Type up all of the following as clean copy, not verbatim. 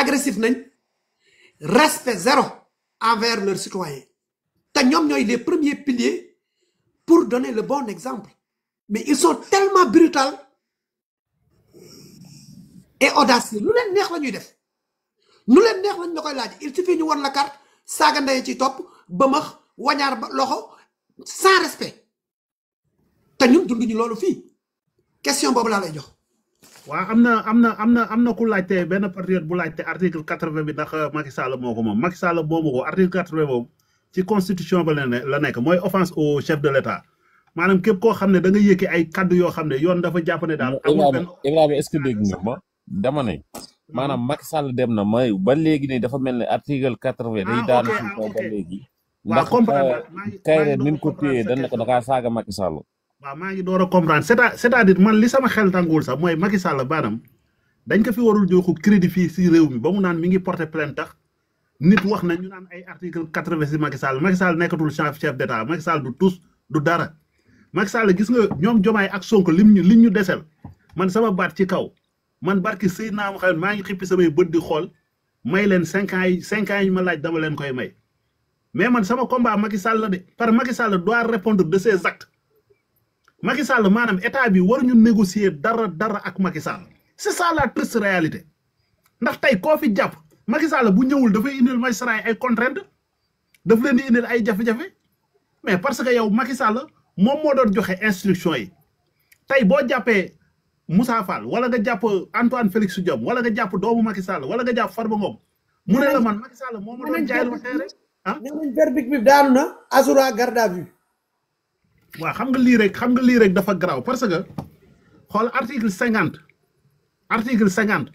agressif nañ respect zéro envers leurs citoyens te ñoom ñooy les premiers piliers pour donner le bon exemple mais ils sont tellement brutaux et audacieux lu leen neex la ñuy def nu leen neex lañ la koy laaj il suffit ñu won la carte saaga ndey ci topp bëmax wañaar ba loxo sans respect te ñun dunduñu loolu fii question boobu laa lay jox. waaw am na ku laajte benn patriote bu laajte article 80 bi ndax Macky Sall moo ko moom Macky Sall moomu ko article 80 boobu ci constitution ba la nekk mooy offense au chef de l'État maanaam képp koo xam ne da nga yëkki ay kaddu yoo xam ne yoon dafa jàpp ne daal. amul benn Ibrahima est-ce que dégg nga ma dama ne maanaam Macky Sall dem na may ba léegi nii dafa mel ne article 80 day daanu ci kaw ba léegi. waaw comprendre Kayre ni mu ko téyee dañ ko da ngaa saaga Macky Sall. waaw maa ngi door a comprendre c'est-à-dire man li sama xel tànguwul sax mooy Macky Sall baanam dañ ko fi warul joxu crédit fii si réew mi ba mu naan mi ngi porter plainte tax nit wax na ñu naan ay article 80 si Macky Sall nekkatul chef d'état Macky Sall du tous du dara Macky Sall gis nga ñoom Jomaay ak Sonko liñ ñu desel man sama baat ci kaw man barki Seydina Muhammad maa ngi xippi samay bët di xool may leen 5 ans yi ma laaj dama leen koy may mais man sama combat Macky Sall la de par Macky Sall doit répondre de ses actes Macky Sall maanaam état bi waruñu négocier dara ak Macky Sall c'est ça la triste réalité ndax tey koo fi jàpp Macky Sall bu ñëwul dafay indil magistrat yi ay contraintes daf leen di indil ay jafe-jafe mais parce que yow Macky Sall moom moo doon joxe instruction yi tey boo jàppee Moussa Fall wala nga jàpp Antoine Félix Diome wala nga jàpp doomu Macky Sall wala nga jàpp Farba Ngom mu ne la man Macky Sall moo ma doon jaay lu teere ah. nee nañ verdict bi daanu na Azoura garde à vue. waaw xam nga lii rek dafa garaaw parce que xool article 50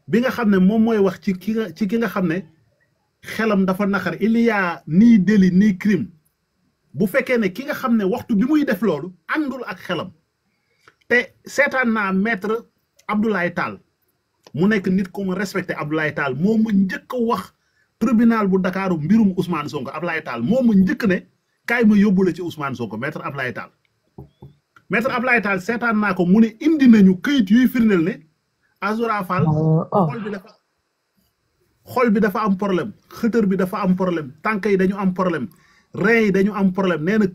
bi nga xam ne moom mooy wax ci ki nga xam ne xelam dafa naqar il y a ni délit ni crime bu fekkee ne ki nga xam ne waxtu bi muy def loolu àndul ak xelam te seetaan naa maître Abdoulaye Tall mu nekk nit ku mu respecté Abdoulaye Tall moo mu njëkk a wax tribunal bu Dakar mbirum Ousmane Sonko Abdoulaye Tall moo mu njëkk ne kaay ma yóbbu la ci Ousmane Sonko maître Abdoulaye Tall seetaan naa ko mu ne indi nañu këyit yuy firndeel ne Azoura Fall xol bi dafa am problème xëtër bi dafa am problème tànk yi dañu am problème rein yi dañu am problème nee na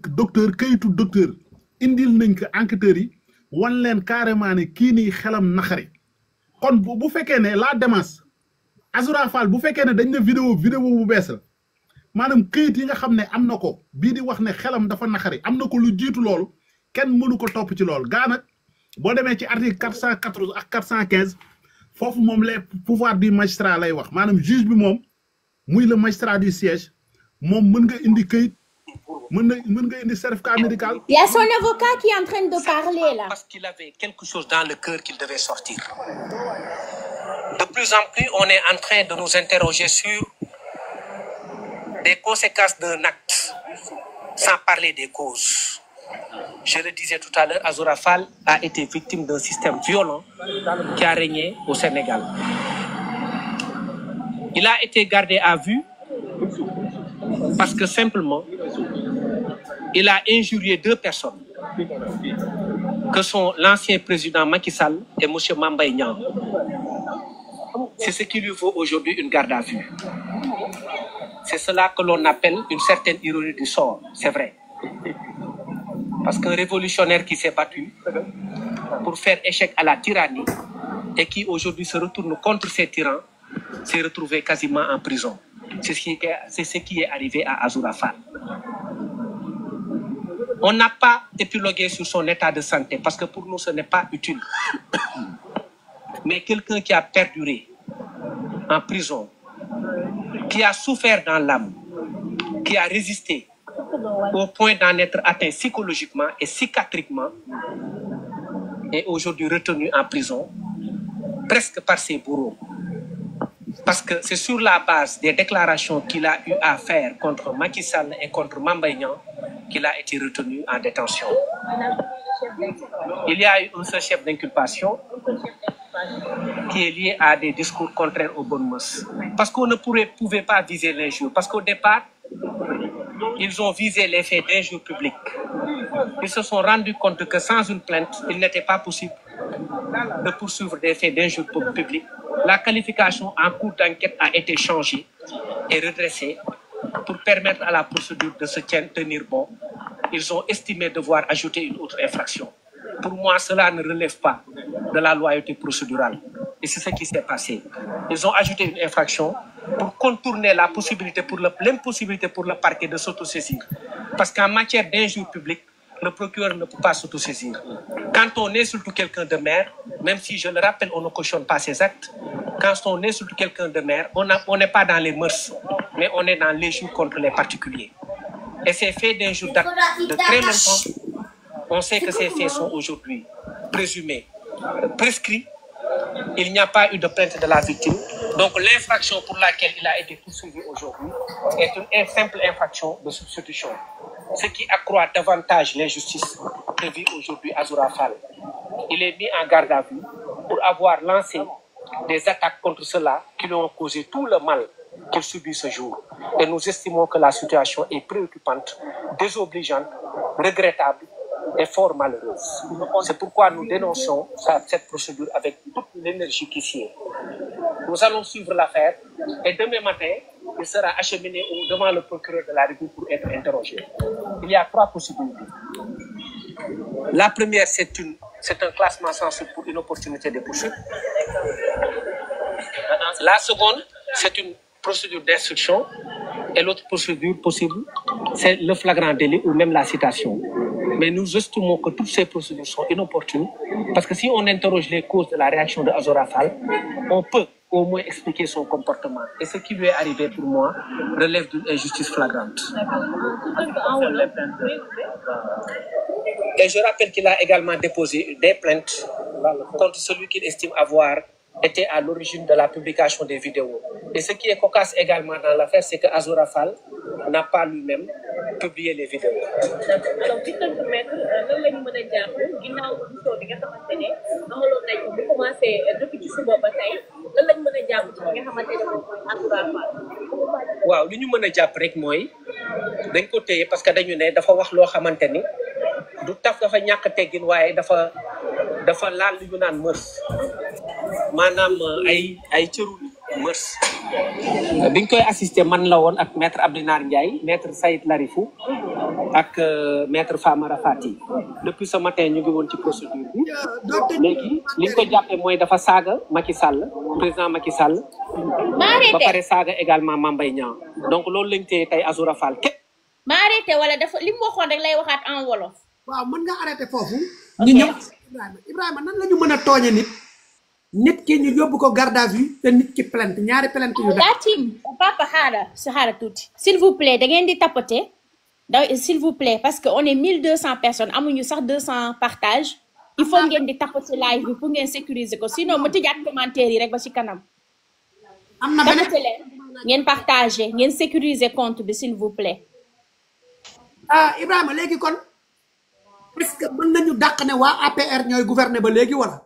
këyitu docteur indil nañ ko enquêteurs yi wan leen carrément ne kii nii xelam naxari kon bu fekkee ne la démence Azoura Fall bu fekkee ne dañ ne vidéo bu bees la maanaam këyit yi nga xam ne am na ko bii di wax ne xelam dafa naxari am na ko lu jiitu loolu kenn mënu ko topp ci loolu gaa nag boo demee ci article 414 ak 415 foofu moom les pouvoirs du magistrat lay wax maanaam juge bi moom muy le magistrat du siège moom mën nga indi këyit mën nga indi certificat médical. Il y a son avocat qui est en train de parler là. Parce qu'il avait quelque chose dans le cœur qu'il devait sortir. De plus en plus, on est en train de nous interroger sur des conséquences d'un acte, sans parler des causes. Je le disais tout à l'heure, Azoura Fall a été victime d'un système violent qui a régné au Sénégal. Il a été gardé à vue parce que simplement, il a injurié 2 personnes, que sont l'ancien président Macky Sall et M. Mame Mbaye Niang. C'est ce qui lui vaut aujourd'hui une garde à vue. C'est cela que l'on appelle une certaine ironie du sort, c'est vrai. Parce qu'un révolutionnaire qui s'est battu pour faire échec à la tyrannie et qui aujourd'hui se retourne contre ces tyrans s'est retrouvé quasiment en prison. C'est ce qui est arrivé à Azoura Fall. On n'a pas épilogué sur son état de santé parce que pour nous ce n'est pas utile. Mais quelqu'un qui a perduré en prison, qui a souffert dans l'âme, qui a résisté au point d'en être atteint psychologiquement et psychiatriquement, est aujourd'hui retenu en prison, presque par ses bourreaux. Parce que c'est sur la base des déclarations qu'il a eu à faire contre Macky Sall et contre Mame Mbaye Niang qu'il a été retenu en détention. Il y a eu un seul chef d'inculpation qui est lié à des discours contraires aux bonnes mœurs. Parce qu'on ne pouvait pas viser l'injure. Parce qu'au départ, ils ont visé les faits d'injure publique. Ils se sont rendus compte que sans une plainte, il n'était pas possible de poursuivre des faits d'injure publique la qualification en cours d'enquête a été changée et redressée pour permettre à la procédure de se tenir bon. Ils ont estimé devoir ajouter une autre infraction. Pour moi, cela ne relève pas de la loyauté procédurale. Et c'est ce qui s'est passé. Ils ont ajouté une infraction pour contourner la possibilité l'impossibilité pour le parquet de s'autosaisir. Parce qu'en matière d'injure publique, le procureur ne peut pas s'autosaisir. Quand on insulte quelqu'un de maire, même si je le rappelle, on ne cautionne pas ses actes, quand on insulte quelqu'un de maire, on n'est pas dans les mœurs, mais on est dans l'injure contre les particuliers. Et ces faits d'injure datent de très longtemps. On sait que ces faits sont aujourd'hui présumés, prescrits. Il n'y a pas eu de plainte de la victime. Donc l'infraction pour laquelle il a été poursuivi aujourd'hui est une simple infraction de substitution. Ce qui accroît davantage l'injustice que vit aujourd'hui Azoura Fall. Il est mis en garde à vue pour avoir lancé des attaques contre ceux-là qui lui ont causé tout le mal qu'il subit ce jour. Et nous estimons que la situation est préoccupante, désobligeante, regrettable et fort malheureuse. C'est pourquoi nous dénonçons cette procédure avec toute l'énergie qui s'y est. Nous allons suivre l'affaire et demain matin, il sera acheminé devant le procureur de la République pour être interrogé. Il y a 3 possibilités. La première, c'est un classement sans suite pour une opportunité de poursuite. La seconde, c'est une procédure d'instruction. Et l'autre procédure possible, c'est le flagrant délit ou même la citation. Mais nous estimons que toutes ces procédures sont inopportunes parce que si on interroge les causes de la réaction de Azoura Fall, on peut au moins expliquer son comportement. Et ce qui lui est arrivé pour moi relève d'une injustice flagrante. Et je rappelle qu'il a également déposé des plaintes contre celui qu'il estime avoir été à l'origine de la publication des vidéos. Et ce qui est cocasse également dans l'affaire, c'est que Azoura Fall n'a pas lui-même publié les vidéos. Alors, ci tënk maître lan la ñu mën a jàpp ginnaaw émission bi nga xamante ne amaloon nañ ko bu commencé depuis ci suba ba tey lan lañ mën a jàpp ci nga xamante ne moom mooy Azoura Fall. waaw li ñu mën a jàpp rek mooy dañ ko téye parce que dañu ne dafa wax loo xamante ni du taf dafa ñàkk teggin waaye dafa laal li ñu naan mërs maanaam ay cëru mërs. biñ koy assister man la woon ak maître Abdinar Ndiaye maître Saïd Larifou ak maître Famara Fati depuis ce matin ñu ngi woon ci procédure bi léegi liñ ko jàppee mooy dafa saaga Macky Sall président Macky Sall ba pare saaga également Mame Mbaye Niang donc loolu lañ téye tey Azoura Fall képp. ma arrêté wala dafa li mu waxoon rek lay waxaat en wolof. waaw mën nga arrêté foofu. ñu ñëw Ibrahima nan la ñu mën a tooñe nit ki ñu yóbbu ko garde à vue te nit ki plainte ñaari plainte yu Latim papa xaara tuuti s'il vous plaît da ngeen di tapoter s'il vous plaît parce que on est 1200 personnes amuñu sax 200 partages il faut ngeen di tapoter live bi pour ngeen sécuriser ko sinon ma tëjaat commentaire yi rek ba ci kanam. am na beneen leen ngeen partager ngeen sécuriser compte bi s'il vous plaît. Ibrahima léegi kon est-ce que mën nañu dàq ne waa APR ñooy gouverner ba léegi wala.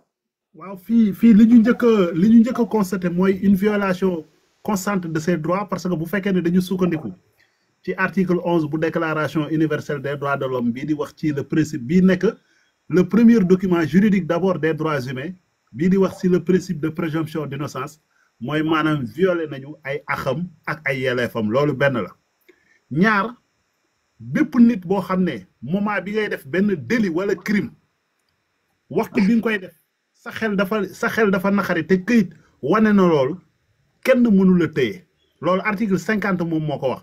waaw fii li ñu njëkk a constaté mooy une violation constante de ses droits parce que bu fekkee ne dañu sukkandiku ci article 11 bu déclaration universelle des droits de l'homme bii di wax ci le principe bii nekk le premier document juridique d'abord des droits humains bii di wax ci le principe de présomption d'innocence mooy maanaam violé nañu ay axam ak ay yelleefam loolu benn la. ñaar bépp nit boo xam ne moment bi ngay def benn délit wala crime waxtu bi nga koy def sa xel dafa naxari te këyit wane na loolu kenn mënu la téye loolu article 50 moom moo ko wax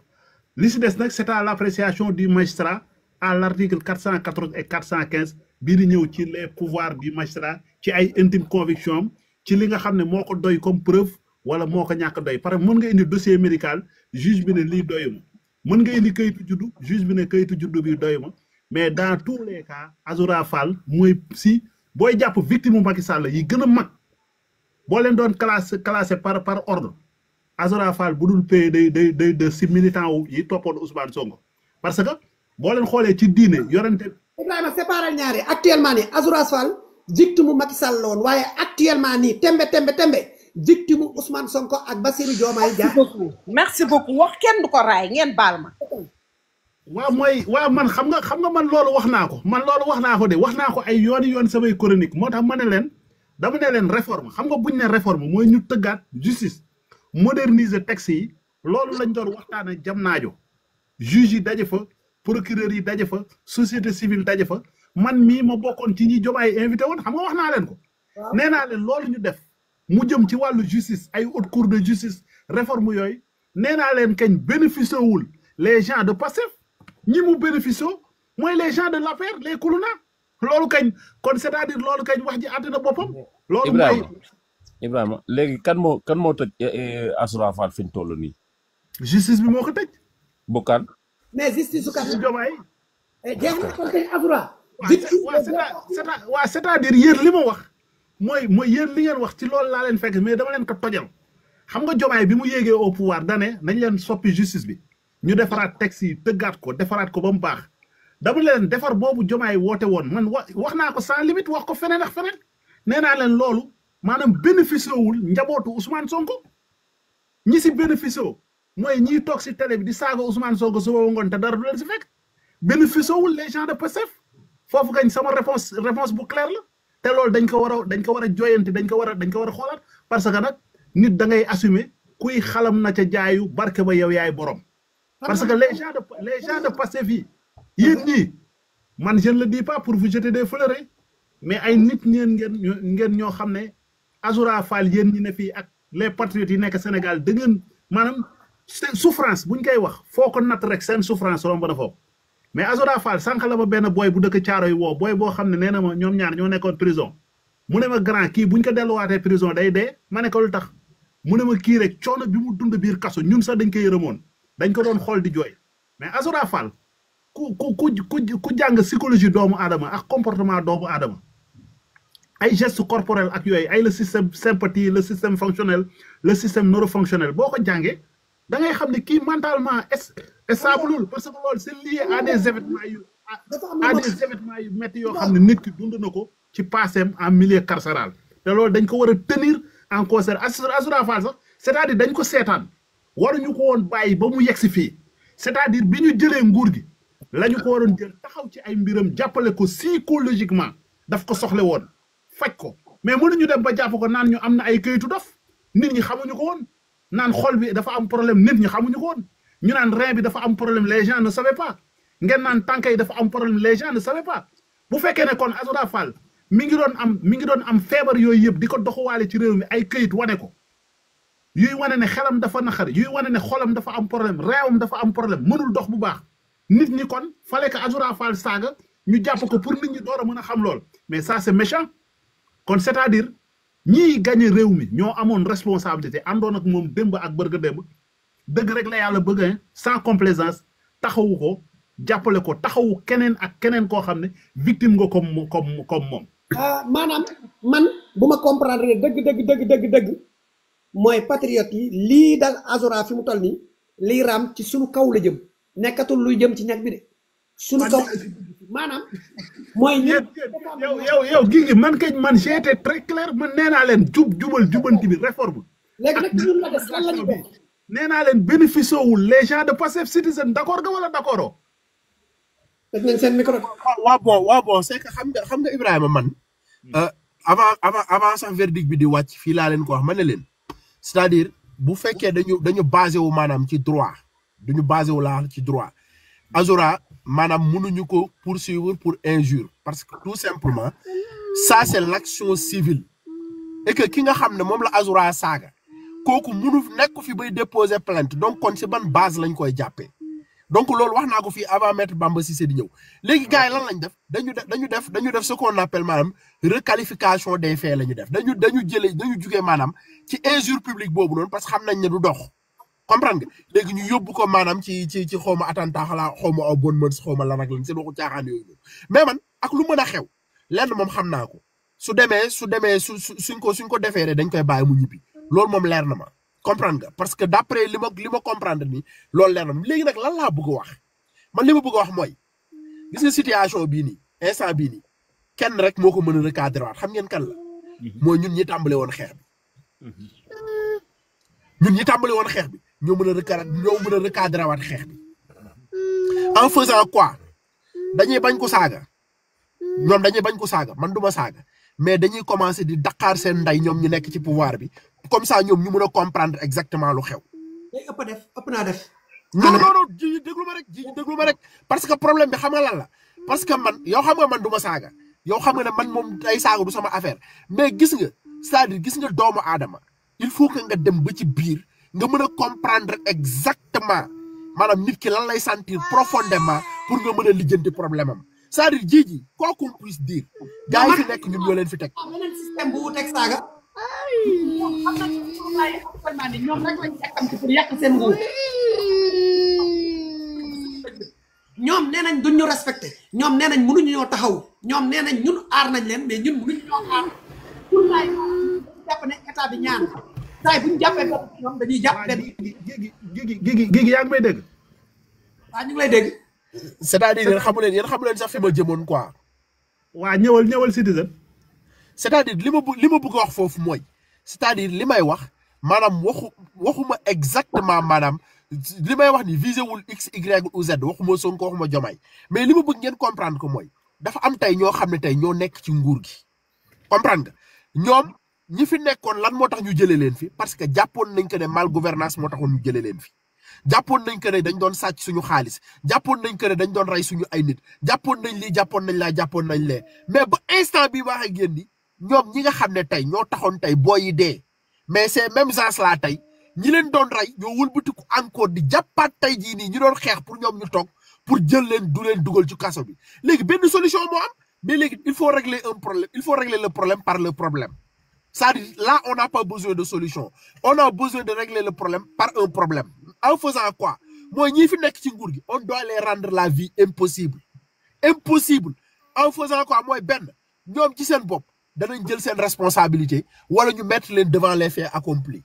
li si des nag c'est à l'appréciation du magistrat à l'article 414 et 415 bii di ñëw ci les pouvoirs du magistrat ci ay intime conviction am ci li nga xam ne moo ko doy comme preuve wala moo ko ñàkk doy parce que mën nga indi dossier médical juge bi ne lii doyuma mën nga indi kayitu juddu juge bi ne kayitu juddu bi doyuma mais dans tous les cas Azoura Fall mooy si booy jàpp victime Macky Sall yi gën a mag boo leen doon classé par ordre Azoura Fall bu dul paye day si militant wu yi toppoon Ousmane Sonko parce que boo leen xoolee ci diine yorante. Ibrahima séparal ñaari actuellement nii Azoura Fall victime Macky Sall la woon waaye actuellement nii tembe victime Ousmane Sonko ak Bassirou Diomaye Dia. merci beaucoup wax kenn du ko raay ngeen baal ma. waaw man xam nga man loolu wax naa ko de wax naa ko ay yoon samay chronique moo tax ma ne leen dama ne leen réforme xam nga buñ ne réforme mooy ñu tëggaat justice moderniser texte yi loolu lañ doon waxtaan ak jam naajo juge yi daje fa procureur yi daje fa société civile daje fa man mii ma bokkoon ci ñi Diomaye invité woon xam nga wax naa leen ko nee naa leen loolu ñu def mu jëm ci wàllu justice ay haute cour de justice réforme yooyu nee naa leen kañ bénéficié wul les gens de Pastef ñi mu bénéficié mooy les gens de l'APR les kuluna loolu kañ kon c'est-à-dire loolu kañ wax ji àddina boppam loolu Ibrahima léegi kan moo tëj Azoura Fall fi ñu toll nii justice bi moo ko tëj bu kan mais justice su kat Diomaye jeex na kon tey Azoura c'est-à-dire yéen li ma wax mooy yéen li ngeen wax ci loolu laa leen fekk mais dama leen ko tojal xam nga Diomaye bi mu yéegee au pouvoir dane nañ leen soppi justice bi ñu defaraat texte yi tëggaat ko defaraat ko ba mu baax dama leen defar boobu Diomaye woote woon man wax naa ko sans limite wax ko feneen ak feneen nee naa leen loolu maanaam bénéficié wul njabootu Ousmane Sonko ñi si bénéficié mooy ñiy toog si télé bi di saaga Ousmane Sonko suba ngoon te dara du leen si fekk bénéficié wul les gens de Pastef foofu gañ sama réponse bu claire la te loolu dañ ko war a joyanti dañ ko war a xoolaat parce que nag nit da ngay assumer kuy xalam na ca jaayu barke ba yow yaay borom parce que les gens de Pastef yi yéen ñii man je ne le dis pas pour vous jeter des fleurs mais ay nit ngeen ñoo xam ne Azoura Fall yéen ñi ne fii ak les patriotes yi nekk Sénégal da ngeen maanaam souffrance buñ koy wax foo ko natt rek seen souffrance romb na foofu mais Azoura Fall sànq la ma benn boy bu dëkk Caaroy woo boy boo xam ne nee na ma ñoom ñaar ñoo nekkoon prison mu ne ma grand kii buñ ko delluwaatee prison day dee ma ne ko lu tax mu ne ma kii rek coono bi mu dund biir kaso ñun sax dañ ko yërëmoon dañ ko doon xool di jooy mais Azoura Fall ku jàng psychologie doomu aadama ak comportement doomu aadama ay gestes corporels ak yooyu ay le système sympathie le système fonctionnel le système neurofonctionnel boo ko jàngee da ngay xam ne kii mentalement stable parce que loolu c'est lié à des événements yu métti yoo xam ne nit ki dund na ko ci passeem en milieu carcéral te loolu dañ ko war a tenir en considération Azoura Fall sax c'est-à-dire dañ ko seetaan waruñu ko woon bàyyi ba mu yegsi fii c'est-à-dire bi ñu jëlee nguur gi la ñu ko waroon jël taxaw ci ay mbiram jàppale ko psychologiquement daf ko soxle woon faj ko mais mënuñu dem ba jàpp ko naan ñu am na ay këyitu dof nit ñi xamuñu ko woon naan xol bi dafa am problème nit ñi xamuñu ko woon ñu naan rein bi dafa am problème les gens ne savaient pas ngeen naan tànk yi dafa am problème les gens ne savaient pas bu fekkee ne kon Azoura Fall mi ngi doon am feebar yooyu yëpp di ko doxuwaale ci réew mi ay këyit wane ko yuy wane ne xelam dafa naqari yuy wane ne xolam dafa am problème réewam dafa am problème mënul dox bu baax nit ñi kon fallait que Azoura Fall saaga ñu jàpp ko pour nit ñi door a mën a xam lool mais ça c'est méchant kon c'est-à-dire ñiy gagné réew mi ñoo amoon responsabilité àndoon ak moom démb ak bërga démb dëgg rek la yàlla bëgg sans complaisance taxawu ko jàppale ko taxawu keneen ak keneen koo xam ne victime nga comme moom. maanaam man bu ma comprendre dëgg mooy patriote yi lii dal Azoura fi mu toll nii liy raam ci sunu kaw la jëm nekkatul luy jëm ci ñag bi de sunu kaw maanaam mooy yow gi man kañ man j'ai été très clair man nee naa leen jubanti bi réforme léegi nag ñun la des lan la ñu def nee naa leen bénéficié wul les gens de Pastef citizen d'accord nga wala d'accord teg nañ seen micro waaw bon c'est que xam nga Ibrahima man avant sax verdict bi di wàcc fii laa leen ko wax ma ne leen c'est-à-dire bu fekkee dañu basé wu maanaam ci droit duñu basé wu laa ci droit Azoura maanaam mënuñu ko poursuivre pour injure parce que tout simplement ça c'est l'action civile et que ki nga xam ne moom la Azoura saaga kooku mënu nekk fi bay déposer plainte donc kon ci ban base lañ koy jàppee donc loolu wax naa ko fii avant maître Bamba Cissé di ñëw léegi gars yi lan lañ def dañu def ce qu'on appelle maanaam requalification des faits la ñu def dañu jugee maanaam ci injure publique boobu noonu parce que xam nañ ne du dox comprendre nga léegi ñu yóbbu ko maanaam ci xawma attentat xalaa xawma aw bonne mœurs xawma lan ak lan seen waxu caaxaan yooyu noonu mais man ak lu mën a xew lenn moom xam naa ko suñ ko defee rek dañ koy bàyyi mu ñibbi loolu moom leer na ma comprendre nga parce que d'après li ma comprendre ni loolu leer na ma léegi nag lan laa bëgg a wax man li ma bëgg a wax mooy gis nga situation bii nii instant bii nii kenn rek moo ko mën a recadrer waat xam ngeen kan la mooy ñun ñi tàmbale woon xeex bi ñoo mën a recadrer waat xeex bi en faisant quoi dañuy bañ ko saaga ñoom dañuy bañ ko saaga man duma saaga mais dañuy commencer di Dakar seen nday ñoom ñu nekk ci pouvoir bi comme ça ñoom ñu mën a comprendre exactement lu xew. day ëpp naa def. non ji déglu ma rek parce que problème bi xam nga lan la parce que man yow xam nga man du ma saaga yow xam nga ne man moom ay saaga du sama affaire mais gis nga c'est-à-dire gis nga doomu aadama il faut que nga dem ba ci biir nga mën a comprendre exactement maanaam nit ki lan lay sentir profondément pour nga mën a lijjanti problème am c'est-à-dire ji quoi qu'on puisse dire gars yi fi nekk ñun ñoo leen fi teg. beneen système bu wuteeg saaga. ñoom rek lañ yàkkamti pour yàq seen nguur. ñoom nee nañ duñ ñu respecté ñoom nee nañ mënuñu ñoo taxaw ñoom nee nañ ñun aar nañ leen mais ñun mënuñu ñoo aar pour laay jàpp ne état bi ñaan saay buñu jàppee bopp ñoom dañuy jàpp benn Guigui yaa ngi may dégg. waaw ñu ngi lay dégg. c'est-à-dire yéen xamu leen sax fi ma jëmoon quoi. waa ñëwal Citizen. c'est-à-dire li ma bëgg a wax foofu mooy c'est-à-dire li may wax maanaam waxuma exactement maanaam li may wax ni visé wul X Y ou Z waxuma Sonko waxuma Diomaye mais li ma bëgg ngeen comprendre que mooy dafa am tey ñoo xam ne tey ñoo nekk ci nguur gi comprendre nga ñoom ñi fi nekkoon lan moo tax ñu jëlee leen fi parce que jàppoon nañ que ne mal gouvernance moo taxoon ñu jëlee leen fi jàppoon nañ que ne dañ doon sàcc suñu xaalis jàppoon nañ que ne dañ doon rey suñu ay nit jàppoon nañ lii jàppoon nañ laa jàppoon nañ lee mais ba instant bi wax ak yéen ni ñoom ñi nga xam ne tey ñoo taxoon tey booy yi dee mais c'est même gens là tey ñi leen doon rey ñoo wëlbatiku encore di jàppaat tey jii nii ñu doon xeex pour ñoom ñu toog pour jël leen du leen dugal ci kaso bi léegi benn solution moo am mais léegi il faut régler un problème il faut régler le problème par le problème c'est-à-dire là on n'a pas besoin de solution on a besoin de régler le problème par un problème en faisant quoi mooy ñii fi nekk ci nguur gi on doit les rendre la vie impossible en faisant quoi mooy benn ñoom ci seen bopp danañ jël seen responsabilité wala ñu mettre leen devant les faits accomplis.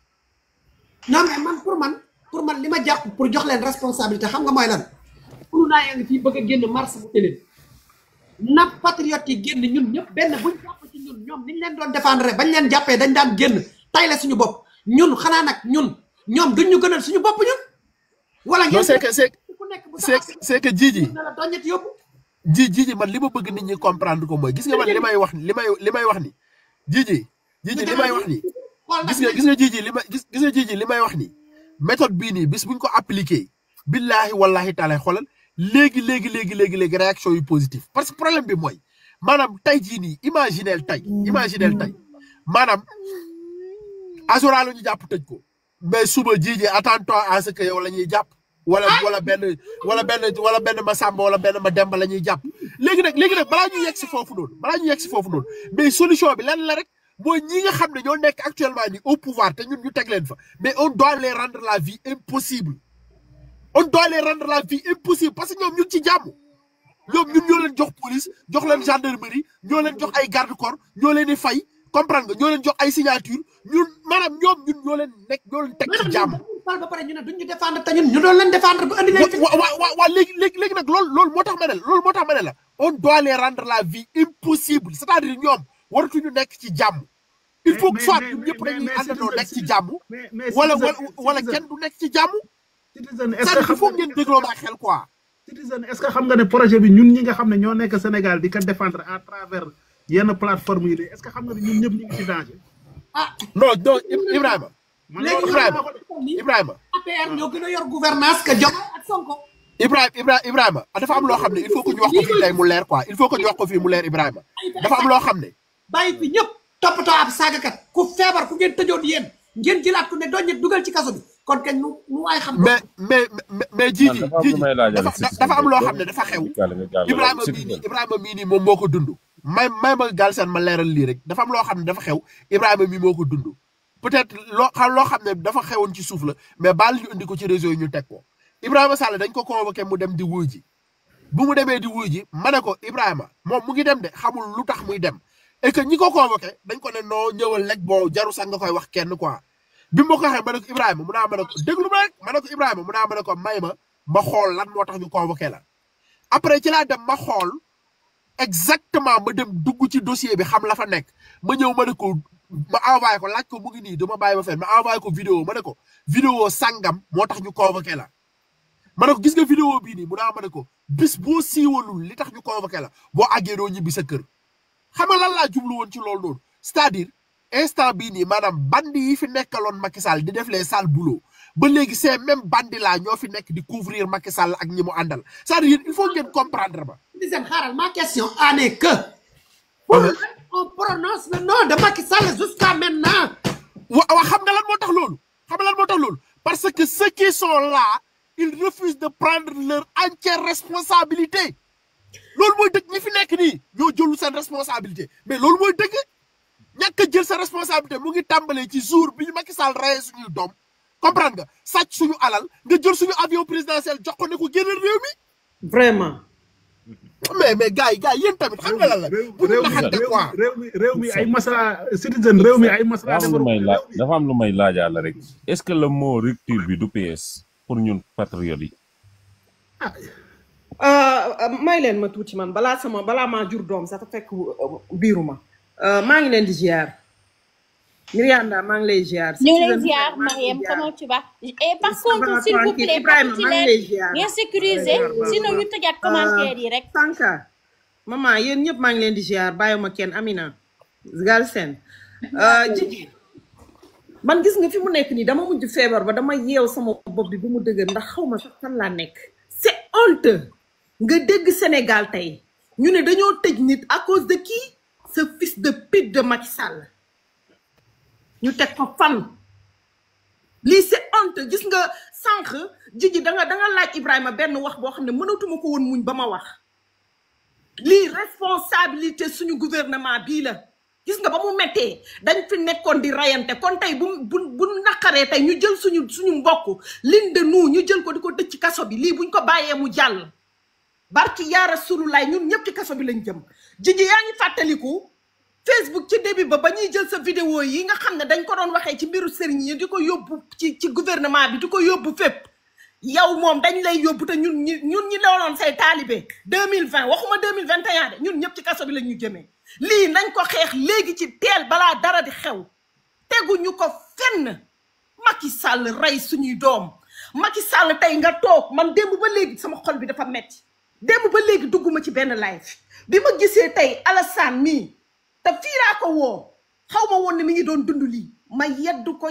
non mais man pour man li ma jàpp pour jox leen responsabilité xam nga mooy lan pour naa yaa ngi fii bëgg a génn mars bu tëleen na patriote yi génn ñun ñëpp benn buñ jàpp ci ñun ñoom niñ leen doon défendre bañ leen jàppee dañ daan génn tay la suñu bopp ñun xanaa nag ñun ñoom duñ ñu gënal suñu bopp ñun wala non c'est que Jiji na la doñet yóbbu Jiji man li ma bëgg nit ñi comprendre ko mooy gis nga man li may wax ni Jiji li may wax ni gis nga Jiji li may wax ni méthode bii nii bis buñ ko appliqué billahi wallahi taala xoolal léegi réaction yu positif parce que problème bi mooy maanaam tey jii nii imaginel tey maanaam Azura la ñu jàpp tëj ko mais suba Jiji attends-toi à ce que yow la ñuy jàpp wala benn Masamba wala benn Mademba la ñuy jàpp léegi nag balaa ñu yegg si foofu noonu mais solution bi lan la rek mooy ñi nga xam ne ñoo nekk actuellement ni au pouvoir te ñun ñu teg leen fa mais on doit les rendre la vie impossible parce que ñoom ñu ngi ci jàmm ñoom ñun ñoo leen jox police jox leen gendarmerie ñoo leen jox ay garde corps ñoo leen di fay comprendre nga ñoo leen jox ay signature ñun maanaam ñun ñoo leen teg ci jàmm. ba pare ñu ne duñ ñu défendre te ñun ñu doon leen défendre ba andi leen fi. waaw léegi nag loolu moo tax ma ne la on doit les rendre la vie impossible c'est-à-dire ñoom waratuñu nekk ci jàmm. il faut que soit ñun ñëpp dañuy àndandoo nekk ci jàmm. wala kenn du nekk ci jàmm. Citizen est-ce que il faut ngeen dégloo ma xel quoi. Citizen est-ce que xam nga ne projet bi ñun ñi nga xam ne ñoo nekk Sénégal di ko défendre à travers yenn plateforme yi est-ce que xam nga ne ñun ñëpp ñu ngi ci danger. non Ibrahima. Ibrahima. APR ñoo gën a yor gouvernance que Diomaye ak Sonko. Ibrahima dafa am loo xam ne il faut que ñu wax ko fii tey mu leer quoi il faut que ñu wax ko fii mu leer Ibrahima dafa am loo xam ne. bàyyi fi ñëpp toppatoo ab saagakat ku feebar ku ngeen tëjoon yéen ngeen jëlaat ku ne doon ñet dugal ci kaso bi kon kañ nu waay xam. mais Jiji dafa am loo xam ne dafa xew. Ibrahima mii nii moom moo ko dund. may ma Galsen ma leeral lii rek dafa am loo xam ne dafa xew Ibrahima mii moo ko dund peut-être loo xam ne dafa xewoon ci suuf la mais baal ñu indi ko ci réseau yi ñu teg ko Ibrahima Sall dañ ko convoqué mu dem di wuy ji bu mu demee di wuy ji ma ne ko Ibrahima moom mu ngi dem de xamul lu tax muy dem et que ñi ko convoqué dañ ko ne noo ñëwal rek boo jaru sax nga koy wax kenn quoi bi ma ko waxee ma ne ko Ibrahima mu naa ma ne ko déglu ma rek ma ne ko Ibrahima mu naa ma ne ko may ma xool lan moo tax ñu convoqué la après ci laa dem ma xool exactement ma dem dugg ci dossier bi xam la fa nekk ma ñëw ma ne ko ma envoyé ko laaj ko mu ngi nii dama bàyyi ma fen ma envoyé ko vidéo ma ne ko vidéo sangam moo tax ñu convoqué la ma ne ko gis nga vidéo bii nii mu naa ma ne ko bis boo siiwalul li tax ñu convoqué la boo àggee doo ñibbi sa kër xam nga lan laa jublu woon ci loolu noonu c'est-à-dire instant bii nii maanaam bandi yi fi nekkaloon Macky Sall di def les sales boulot ba léegi ces mêmes bandi là ñoo fi nekk di couvrir Macky Sall ak ñi mu àndal c'est-à-dire il faut ngeen comprendre ba. Ma question en est que. On prononce le nom de Macky Sall jusqu'à maintenant. wa xam nga lan moo tax loolu xam nga lan moo tax loolu parce que ceux qui sont là ils refusent de prendre leur entière responsabilité loolu mooy dëgg ñi fi nekk nii ñoo jëlu seen responsabilité mais loolu mooy dëgg ñàkk a jël sa responsabilité mu ngi tàmbalee ci jour bi ñu Macky Sall rayé suñuy doom comprendre nga sàcc suñu alal nga jël suñu avion présidentiel jox ko ne ko génnal réew mi. vraiment. mais gars yi yéen tamit xam nga lan la. bu ñu naxante quoi réew mi ay masala citizen réew mi ay masala dafa am lu may laajaale rek est-ce que le mot rupture bi du PS pour ñun patriotes yi. may leen ma tuuti man balaa maa jur doom sax fekk biiru ma maa ngi leen di ziar Myrianda maa ngi lay ziar. ñu ngi lay ziar Mariam comment tu vas. Et par contre s'il vous plaît ci leen ngeen sécuriser sinon ñu tëjaat commentaire yi rek. Sanka maman yéen ñëpp maa ngi leen di ziar bàyyiwuma kenn Amina Galsen Jiji man gis nga fi mu nekk nii dama mujj feebar ba dama yeew sama bopp bi ba mu dëgër ndax xaw ma sax fan laa nekk. C'est honteux nga dégg Sénégal tey ñu ne dañoo tëj nit à cause de qui ce fils de pute de Macky Sall ñu teg ko fan lii c'est honteux gis nga sànq Jiji da nga laaj Ibrahima benn wax boo xam ne mënatuma ko woon muñ ba ma wax lii responsabilité suñu gouvernement bii la gis nga ba mu mettee dañ fi nekkoon di rayante kon tey bu naqaree tey ñu jël suñu mbokk l'une de nous ñu jël ko di ko tëj ci kaso bi lii buñ ko bàyyee mu jàll barki yaa Rasulullah ñun ñëpp ci kaso bi lañ jëm. Jiji yaa ngi fàttaliku Facebook ci début ba ñuy jël sa vidéo yi nga xam ne dañ ko doon waxee ci mbiru sëriñ yi di ko yóbbu ci gouvernement bi di ko yóbbu fépp yow moom dañ lay yóbbu te ñun ñi looloon say taalibe 2020 waxuma 2021 de ñun ñëpp ci kaso bi la ñu jëmee lii nañ ko xeex léegi ci teel balaa dara di xew teguñu ko fenn. Macky Sall rey suñuy doom Macky Sall tey nga toog man démb ba léegi sama xol bi dafa metti démb ba léegi dugguma ci benn live bi ma gisee tey Alassane mii te fii laa ko woo xaw ma woon ne mi ngi doon dund lii ma yedd ko